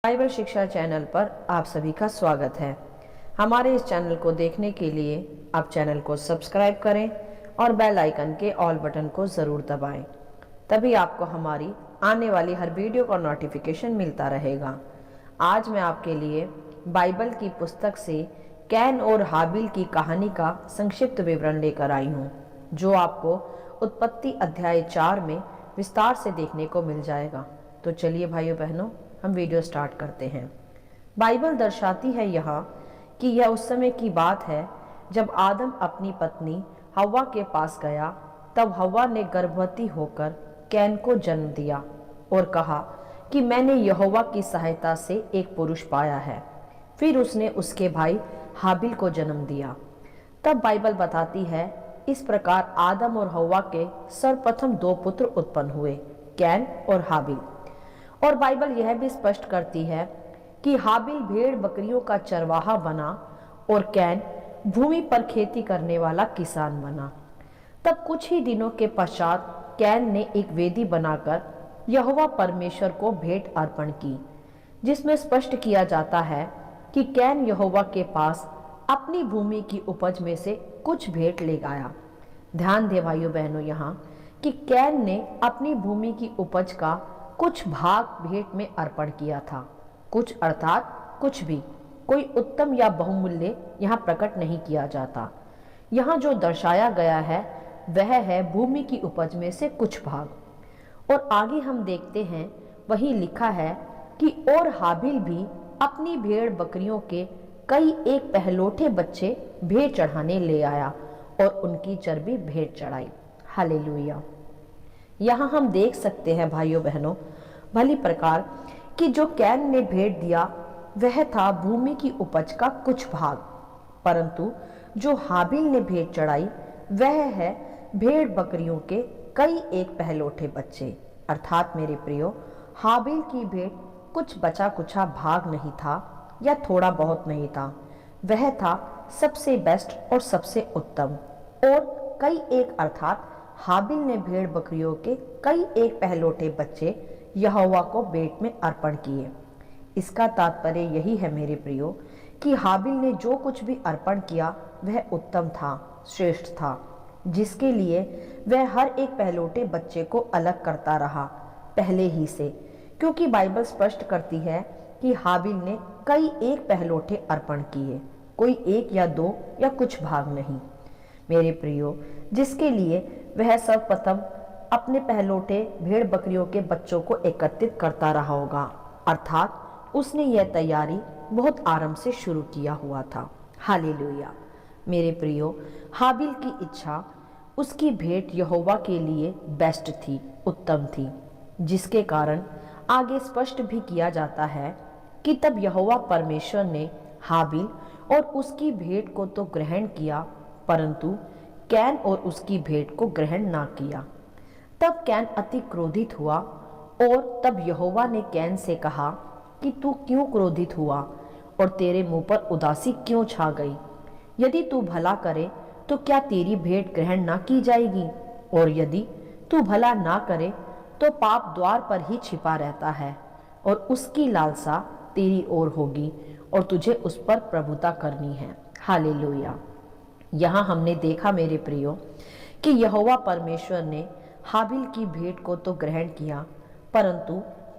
Bible शिक्षा channel पर आप सभी का स्वागत है। हमारे इस चैनल को देखने के लिए आप चैनल को सब्सक्राइब करें और बेल आइकन के ऑल बटन को ज़रूर दबाएं। तभी आपको हमारी आने वाली हर वीडियो का नोटिफिकेशन मिलता रहेगा। आज मैं आपके लिए बाइबल की पुस्तक से कैन और हाबिल की कहानी का संक्षिप्त विवरण लेकर आई हूँ, जो आपको उत्पत्ति अध्याय 4 में विस्तार से देखने को मिल जाएगा। तो चलिए भाइयों बहनों, हम वीडियो स्टार्ट करते हैं। बाइबल दर्शाती है यहाँ कि यह उस समय की बात है जब आदम अपनी पत्नी हव्वा के पास गया। तब हव्वा ने गर्भवती होकर कैन को जन्म दिया और कहा कि मैंने यहोवा की सहायता से एक पुरुष पाया है। फिर उसने उसके भाई हाबिल को जन्म दिया। तब बाइबल बताती है, इस प्रकार आदम और हव्वा के सर्वप्रथम 2 पुत्र उत्पन्न हुए, कैन और हाबिल। और बाइबल यह भी स्पष्ट करती है कि हाबिल भेड़ बकरियों का चरवाहा बना और कैन भूमि पर खेती करने वाला किसान बना। तब कुछ ही दिनों के पश्चात कैन ने एक वेदी बनाकर यहोवा परमेश्वर को भेंट अर्पण की, जिसमें स्पष्ट किया जाता है कि कैन यहोवा के पास अपनी भूमि की उपज में से कुछ भेंट ले आया। ध्यान दे भाइयों बहनों यहाँ कि कैन ने अपनी भूमि की उपज का कुछ भाग भेंट में अर्पण किया था। कुछ अर्थात कुछ भी, कोई उत्तम या बहुमूल्य यहाँ प्रकट नहीं किया जाता। यहाँ जो दर्शाया गया है वह है भूमि की उपज में से कुछ भाग। और आगे हम देखते हैं, वही लिखा है कि और हाबिल भी अपनी भेड़ बकरियों के कई एक पहलोठे बच्चे भेंट चढ़ाने ले आया और उनकी चर्बी भेंट चढ़ाई। हालेलुया। यहाँ हम देख सकते हैं भाइयों बहनों भली प्रकार कि जो कैन ने भेंट दिया वह था भूमि की उपज का कुछ भाग, परंतु जो हाबिल ने भेंट चढ़ाई वह है भेड़ बकरियों के कई एक पहलोठे बच्चे। अर्थात मेरे प्रियो, हाबिल की भेंट कुछ बचा कुछा भाग नहीं था या थोड़ा बहुत नहीं था, वह था सबसे बेस्ट और सबसे उत्तम। और कई एक अर्थात हाबिल ने भेड़ बकरियों के कई एक पहलोठे बच्चे यहोवा को भेंट में अर्पण किए। इसका तात्पर्य यही है मेरे प्रियो कि हाबिल ने जो कुछ भी अर्पण किया वह उत्तम था, श्रेष्ठ था, जिसके लिए वह हर एक पहलोठे बच्चे को अलग करता रहा पहले ही से, क्योंकि बाइबल स्पष्ट करती है कि हाबिल ने कई एक पहलोठे अर्पण किए, कोई एक या 2 या कुछ भाग नहीं। मेरे प्रियो, जिसके लिए वह सर्वप्रथम अपने पहलोठे भेड़ बकरियों के बच्चों को एकत्रित करता रहा होगा, अर्थात उसने यह तैयारी बहुत आराम से शुरू किया हुआ था। हालेलुया। मेरे प्रियो, हाबिल की इच्छा, उसकी भेंट यहोवा के लिए बेस्ट थी, उत्तम थी, जिसके कारण आगे स्पष्ट भी किया जाता है कि तब यहोवा परमेश्वर ने हाबिल और उसकी भेंट को तो ग्रहण किया, परंतु कैन और उसकी भेंट को ग्रहण ना किया। तब कैन अति क्रोधित हुआ और तब यहोवा ने कैन से कहा कि तू क्यों क्रोधित हुआ और तेरे मुंह पर उदासी क्यों छा गई? यदि तू भला करे तो क्या तेरी भेंट ग्रहण ना की जाएगी? और यदि तू भला ना करे तो पाप द्वार पर ही छिपा रहता है और उसकी लालसा तेरी ओर होगी और तुझे उस पर प्रभुता करनी है। हालेलुया। यहाँ हमने देखा मेरे प्रियो कि यहोवा परमेश्वर ने हाबिल की भेंट को तो ग्रहण किया, परंतु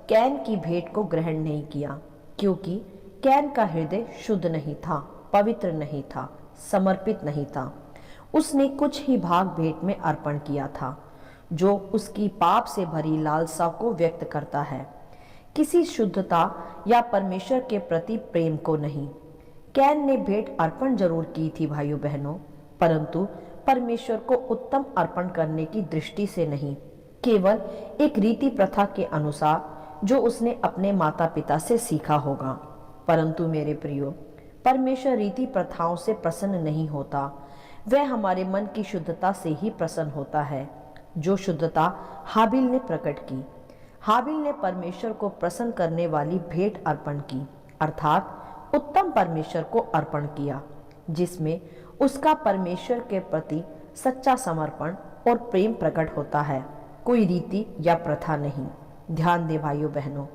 कैन की भेंट को ग्रहण नहीं किया, क्योंकि कैन का हृदय शुद्ध नहीं था, पवित्र नहीं था, समर्पित नहीं था। उसने कुछ ही भाग भेंट में अर्पण किया था, जो उसकी पाप से भरी लालसा को व्यक्त करता है, किसी शुद्धता या परमेश्वर के प्रति प्रेम को नहीं। कैन ने भेंट अर्पण जरूर की थी भाइयों बहनों, परंतु परमेश्वर को उत्तम अर्पण करने की दृष्टि से नहीं, केवल एक रीति प्रथा के अनुसार जो उसने अपने माता पिता से सीखा होगा। परंतु मेरे प्रियो, परमेश्वर रीति प्रथाओं से प्रसन्न नहीं होता, वह हमारे मन की शुद्धता से ही प्रसन्न होता है, जो शुद्धता हाबिल ने प्रकट की। हाबिल ने परमेश्वर को प्रसन्न करने वाली भेंट अर्पण की, अर्थात उत्तम परमेश्वर को अर्पण किया, जिसमें उसका परमेश्वर के प्रति सच्चा समर्पण और प्रेम प्रकट होता है, कोई रीति या प्रथा नहीं। ध्यान दे भाइयों बहनों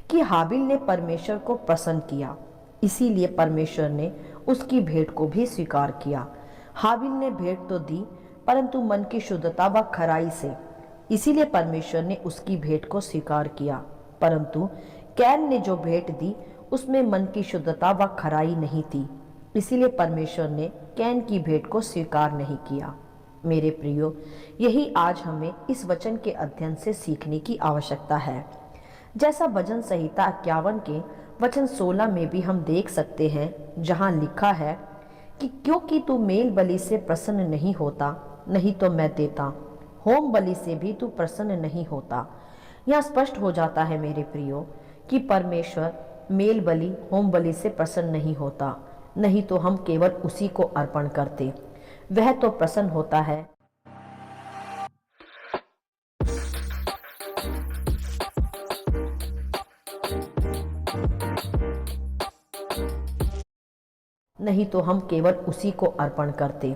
कि हाबिल ने परमेश्वर को प्रसन्न किया, इसीलिए परमेश्वर ने उसकी भेंट को भी स्वीकार किया। हाबिल ने भेंट तो दी, परंतु मन की शुद्धता व खराई से, इसीलिए परमेश्वर ने उसकी भेंट को स्वीकार किया। परंतु कैन ने जो भेंट दी उसमें मन की शुद्धता व खराई नहीं थी, इसीलिए परमेश्वर ने कैन की भेंट को स्वीकार नहीं किया। मेरे प्रियो, यही आज हमें इस वचन के अध्ययन से सीखने की आवश्यकता है। जैसा भजन संहिता 51 के वचन 16 में भी हम देख सकते हैं, जहां लिखा है कि क्योंकि तू मेल बलि से प्रसन्न नहीं होता, नहीं तो मैं देता, होम बलि से भी तू प्रसन्न नहीं होता। यह स्पष्ट हो जाता है मेरे प्रियो कि परमेश्वर मेल बलि, होम बलि से प्रसन्न नहीं होता, नहीं तो हम केवल उसी को अर्पण करते। वह तो प्रसन्न होता है नहीं तो हम केवल उसी को अर्पण करते।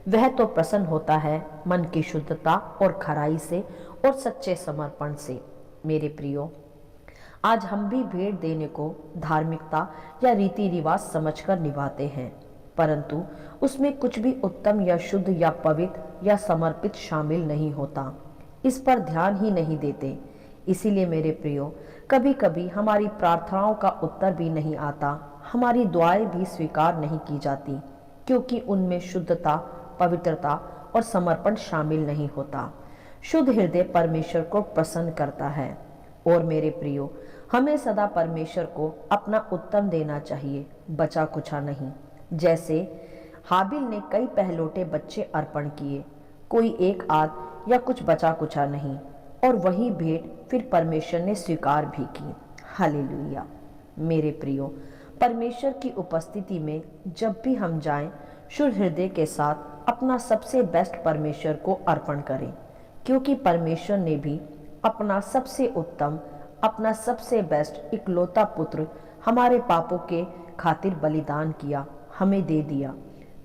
वह तो प्रसन्न होता है मन की शुद्धता और खराई से और सच्चे समर्पण से। मेरे प्रियो, आज हम भी भेंट देने को धार्मिकता या रीति रिवाज समझकर निभाते हैं, परंतु उसमें कुछ भी उत्तम या शुद्ध या पवित्र या समर्पित शामिल नहीं होता। इस पर ध्यान ही नहीं देते। इसीलिए मेरे प्रियो, कभी कभी हमारी प्रार्थनाओं का उत्तर भी नहीं आता, हमारी दुआएं भी स्वीकार नहीं की जाती, क्योंकि उनमें शुद्धता, पवित्रता और समर्पण शामिल नहीं होता। शुद्ध हृदय परमेश्वर को प्रसन्न करता है। और मेरे प्रियो, हमें सदा परमेश्वर को अपना उत्तम देना चाहिए, बचा कुछा नहीं। जैसे हाबिल ने कई पहलोटे बच्चे अर्पण किए, कोई एक आध या कुछ बचा कुछा नहीं, और वही भेंट फिर परमेश्वर ने स्वीकार भी की। हालेलुया। मेरे प्रियो, परमेश्वर की उपस्थिति में जब भी हम जाएं, शुद्ध हृदय के साथ अपना सबसे बेस्ट परमेश्वर को अर्पण करें, क्योंकि परमेश्वर ने भी अपना सबसे उत्तम, अपना सबसे बेस्ट इकलौता पुत्र हमारे पापों के खातिर बलिदान किया, हमें दे दिया।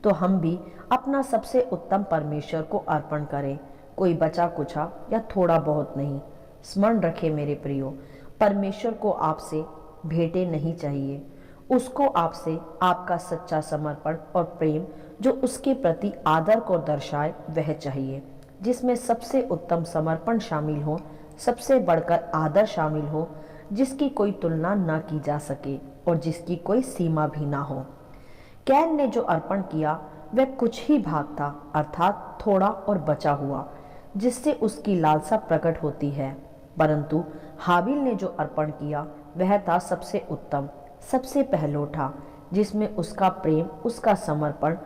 तो हम भी अपना सबसे उत्तम परमेश्वर को अर्पण करें, कोई बचा कुछा या थोड़ा बहुत नहीं। स्मरण रखें मेरे प्रियो, परमेश्वर को आपसे भेंटें नहीं चाहिए, उसको आपसे आपका सच्चा समर्पण और प्रेम जो उसके प्रति आदर को दर्शाए वह चाहिए, जिसमें सबसे उत्तम समर्पण शामिल हो, सबसे बढ़कर आदर शामिल हो, जिसकी कोई तुलना ना की जा सके और जिसकी कोई सीमा भी ना हो। कैन ने जो अर्पण किया वह कुछ ही भाग था, अर्थात थोड़ा और बचा हुआ, जिससे उसकी लालसा प्रकट होती है। परंतु हाबिल ने जो अर्पण किया वह था सबसे उत्तम, सबसे पहलोठा, जिसमें उसका प्रेम, उसका समर्पण